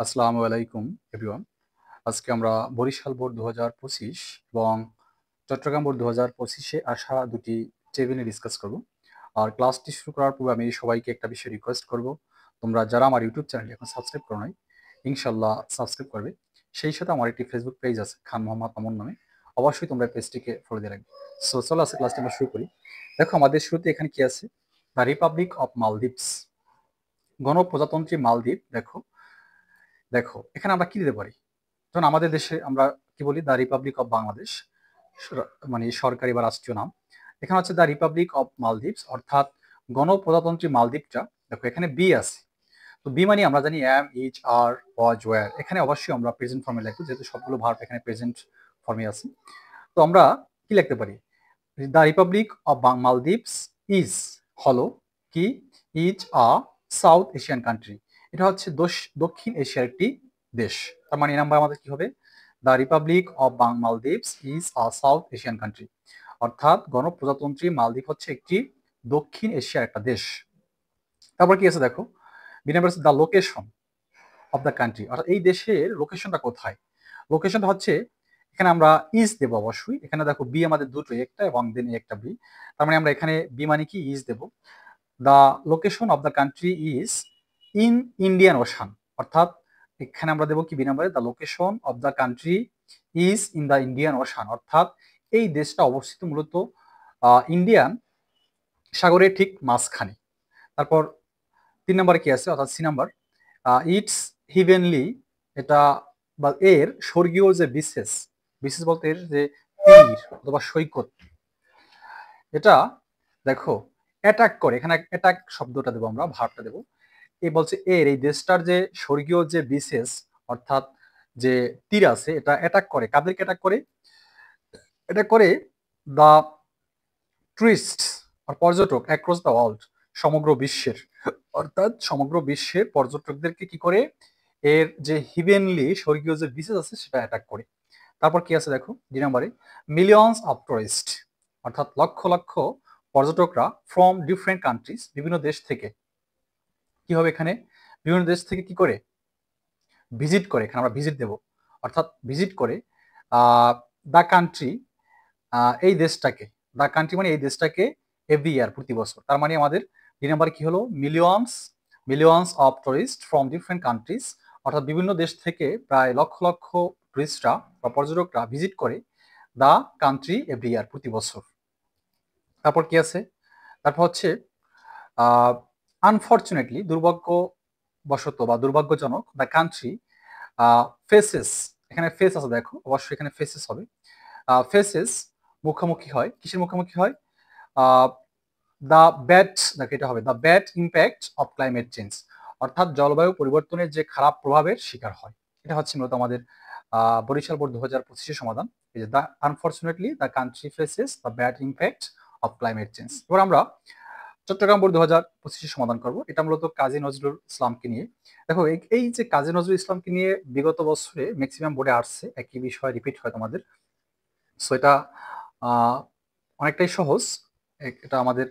আসসালামু আলাইকুম এভরিওয়ান। আজকে আমরা বরিশাল বোর্ড 2025 এবং চট্টগ্রাম বোর্ড 2025-এ আসা দুটি টেবিল নিয়ে ডিসকাস করব। আর ক্লাসটি শুরু করার পূর্বে আমি সবাইকে একটা বিষয় রিকোয়েস্ট করব, তোমরা যারা আমার ইউটিউব চ্যানেলটি এখন সাবস্ক্রাইব করো নাই, ইনশাল্লাহ সাবস্ক্রাইব করবে। সেই সাথে আমার একটি ফেসবুক পেজ আছে খান মোহাম্মদ আমন নামে, অবশ্যই তোমরা পেজটিকে ফলো দিয়ে রাখবে। সো চলো আজকে ক্লাসটি আমরা শুরু করি। দেখো আমাদের শুরুতে এখানে কি আছে, দ্য রিপাবলিক অফ মালদ্বীপস, গণপ্রজাতন্ত্রী মালদ্বীপ। দেখো দেখো এখানে আমরা কি দিতে পারি, যেমন আমাদের দেশে আমরা কি বলি, দ্য রিপাবলিক অফ বাংলাদেশ, মানে সরকারি বা রাষ্ট্রীয় নাম। এখানে হচ্ছে দ্য রিপাবলিক অফ মালদ্বীপস, অর্থাৎ গণপ্রজাতন্ত্রী মালদ্বীপটা। দেখো এখানে বি আছে, তো বি মানে আমরা জানি এম, ইচ, আর, ওয়াজ, ওয়্যার। এখানে অবশ্যই আমরা প্রেজেন্ট ফর্মে লিখবো, যেহেতু সবগুলো ভার্ব এখানে প্রেজেন্ট ফর্মে আছে। তো আমরা কি লিখতে পারি, the Republic of Maldives is হলো কি, is a south Asian country. এটা হচ্ছে দক্ষিণ এশিয়ার একটি দেশ। তার মানে এই নাম্বার আমাদের কি হবে, the Republic of Maldives is a south Asian country, অর্থাৎ গণপ্রজাতন্ত্রী মালদ্বীপ হচ্ছে একটি দক্ষিণ এশিয়ার একটা দেশ। তারপর কি আছে দেখো, B number the location of the country, অর্থাৎ এই দেশের লোকেশনটা কোথায়। লোকেশনটা হচ্ছে, এখানে আমরা ইজ দেবো অবশ্যই। এখানে দেখো বি আমাদের দুটো, একটা এবং দেন একটা বি। তার মানে আমরা এখানে বি মানে কি ইজ দেবো। The location of the country is in Indian ocean, অর্থাৎ এখানে আমরা দেবো কি বি নাম্বারে, the location of the country is in the Indian ocean, অর্থাৎ এই দেশটা অবস্থিত মূলত ইন্ডিয়ান সাগরের ঠিক মাঝখানে। তারপর 3 নম্বরে কি আছে, অর্থাৎ সি নাম্বার, ইটস হিভেনলি, এটা বা এর স্বর্গীয় যে বিশেষ, বিশেষ বলতে এর যে তীর অথবা সৈকত, এটা দেখো অ্যাটাক করে। এখানে অ্যাটাক শব্দটা দেবো, আমরা ভার্বটা দেবো। এই বলছে এর, এই দেশটার যে স্বর্গীয় যে বিশেষ, অর্থাৎ যে তীর আছে, এটা অ্যাটাক করে। কাদেরকে অ্যাটাক করে, এটা করে দা টুরিস্ট আর পর্যটক অ্যাক্রস দ্য ওয়ার্ল্ড, সমগ্র বিশ্বের, অর্থাৎ সমগ্র বিশ্বের পর্যটকদেরকে কি করে, এর যে হিভেনলি স্বর্গীয় যে বিশেষ আছে সেটা অ্যাটাক করে। তারপর কি আছে দেখো 2 নম্বরে, মিলিয়নস অফ টুরিস্ট, অর্থাৎ লক্ষ লক্ষ পর্যটকরা ফ্রম ডিফারেন্ট কান্ট্রিজ, বিভিন্ন দেশ থেকে কি হবে, এখানে বিভিন্ন দেশ থেকে কি করে ভিজিট করে। এখানে আমরা ভিজিট দেব, অর্থাৎ ভিজিট করে দ্য কান্ট্রি, এই দেশটাকে, দ্য কান্ট্রি মানে এই দেশটাকে, এভরি ইয়ার প্রতি বছর। তার মানে আমাদের 2 নম্বরে কি হলো, millions millions of tourist from different countries, অর্থাৎ বিভিন্ন দেশ থেকে প্রায় লক্ষ লক্ষ টুরিস্টরা বা পর্যটকরা ভিজিট করে দ্য কান্ট্রি এভরি ইয়ার প্রতি বছর। তারপর কি আছে, তারপর হচ্ছে আনফর্চুনেটলি, দুর্ভাগ্যবশত বা দুর্ভাগ্যজনক, দ্য কান্ট্রি ফেসেস, এখানে ফেস আছে দেখো, অবশ্যই এখানে ফেসেস হবে। ফেসেস মুখোমুখি হয়, কিসের মুখোমুখি হয়, দ্য ব্যাড, দেখো এটা হবে the bad impact of climate change, অর্থাৎ জলবায়ু পরিবর্তনের যে খারাপ প্রভাবের শিকার হয়। এটা হচ্ছে মূলত আমাদের বরিশাল বোর্ড 2025-এর সমাধান। এই যে the unfortunately the country faces the bad impact of climate change. এবার আমরা চট্টগ্রাম বোর্ড 2025-এর সমাধান করব। এটা মূলত কাজী নজরুল ইসলামকে নিয়ে। দেখো এই যে কাজী নজরুল ইসলামকে নিয়ে বিগত বছরে ম্যাক্সিমাম বোর্ডে আসছে, একই বিষয় রিপিট হয় তোমাদের। সো এটা অনেকটাই সহজ। এটা আমাদের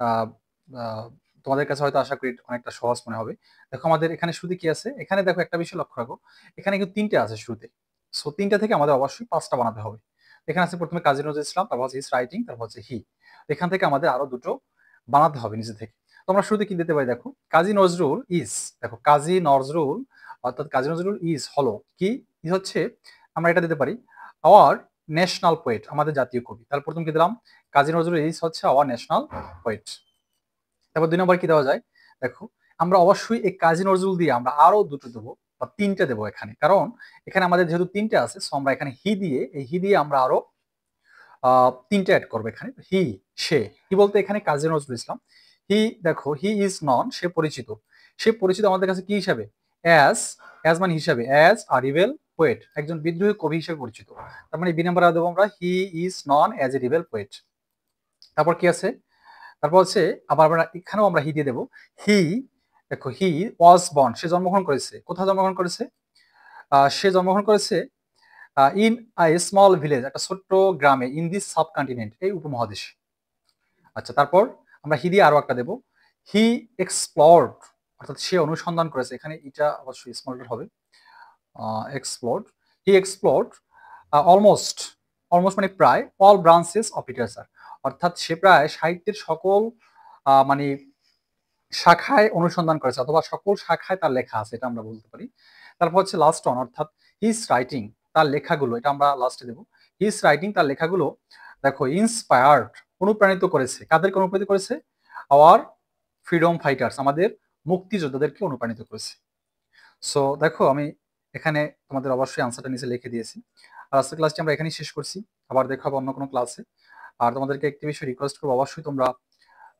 আহ, আহ, তোমাদের কাছে হয়তো আশা করি অনেকটা সহজ মনে হবে। দেখো আমাদের এখানে শুরুতে কি আছে, এখানে দেখো একটা বিষয় লক্ষ্য রাখো, এখানে কিন্তু 3টে আছে শুরুতে। সো 3টা থেকে আমাদের অবশ্যই 5টা বানাতে হবে। এখানে আছে প্রথমে কাজী নজরুল ইসলাম, তারপর হচ্ছে হিজ রাইটিং, তারপর হচ্ছে হি। এখান থেকে আমাদের আরো দুটো বানাতে হবে নিজে থেকে। তো আমরা শুরুতে কি দিতে পারি দেখো, কাজী নজরুল ইজ, দেখো কাজী নজরুল, অর্থাৎ কাজী নজরুল ইজ হলো কি, ইজ হচ্ছে, আমরা এটা দিতে পারি আওয়ার ন্যাশনাল পোয়েট, আমাদের জাতীয় কবি। তাহলে প্রথম কি দিলাম, কাজী নজরুল ইজ হচ্ছে আওয়ার ন্যাশনাল পোয়েট। তারপর 2 নম্বর কি দেওয়া যায়, দেখো আমরা অবশ্যই এই কাজী নজরুল দিয়ে আমরা আরো দুটো দেবো বা 3টে দেবো এখানে, কারণ এখানে আমাদের যেহেতু 3টে আছে, সো আমরা এখানে হি দিয়ে, এই হি দিয়ে আমরা আরো 3টে অ্যাড করবো এখানে। হি, সে, কি বলতে এখানে কাজী নজরুল ইসলাম, হি, দেখো হি ইজ নন, সে পরিচিত। সে পরিচিত আমাদের কাছে কি হিসাবে, অ্যাজ, অ্যাজ মানে হিসাবে, অ্যাজ আ রিবেল পোয়েট, একজন বিদ্রোহী কবি হিসেবে পরিচিত। তার মানে বি নাম্বার দেবো আমরা, he is known as a rebel poet. তারপর কি আছে, তারপর হচ্ছে আবার আমরা এখানেও আমরা হি দিয়ে দেবো। হি, দেখো হি ওয়াজ বর্ন, সে জন্মগ্রহণ করেছে, কোথায় জন্মগ্রহণ করেছে, সে জন্মগ্রহণ করেছে ইন আ স্মল ভিলেজ, একটা ছোট্ট গ্রামে, ইন দিস সাব কন্টিনেন্ট, এই উপমহাদেশে। আচ্ছা তারপর আমরা হি দিয়ে আরো একটা দেবো, হি এক্সপ্লোরড, অর্থাৎ সে অনুসন্ধান করেছে, এখানে এটা অবশ্যই স্মল লেটার হবে। এক্সপ্লোরড, হি এক্সপ্লোরড অলমোস্ট, অলমোস্ট মানে প্রায় অল ব্রাঞ্চেস অফ লিটারেচার, অর্থাৎ সে প্রায় সাহিত্যের সকল মানে শাখায় অনুসন্ধান করেছে অথবা সকল শাখায় তার লেখা আছে, এটা আমরা বলতে পারি। তারপর হচ্ছে লাস্ট অন, অর্থাৎ হিজ রাইটিং, তার লেখাগুলো, এটা আমরা লাস্টে দেবো। হিজ রাইটিং, তার লেখাগুলো দেখো ইন্সপায়ার্ড, অনুপ্রাণিত করেছে। কাদেরকে অনুপ্রাণিত করেছে? আওয়ার ফ্রিডম ফাইটার্স, আমাদের মুক্তিযোদ্ধাদেরকে অনুপ্রাণিত করেছে। সো দেখো আমি এখানে তোমাদের অবশ্যই আনসারটা নিচে লিখে দিয়েছি। আর আজকের ক্লাসটি আমরা এখানেই শেষ করছি, আবার দেখা হবে অন্য কোনো ক্লাসে। আর তোমাদেরকে একটি বিষয় রিকোয়েস্ট করবো, অবশ্যই তোমরা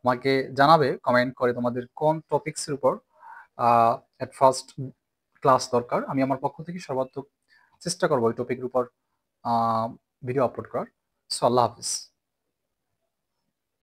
আমাকে জানাবে কমেন্ট করে তোমাদের কোন টপিকসের উপর এট ফার্স্ট ক্লাস দরকার। আমি আমার পক্ষ থেকে সর্বাত্মক চেষ্টা করবো ওই টপিকের উপর ভিডিও আপলোড করার। সো আল্লাহ হাফিজ।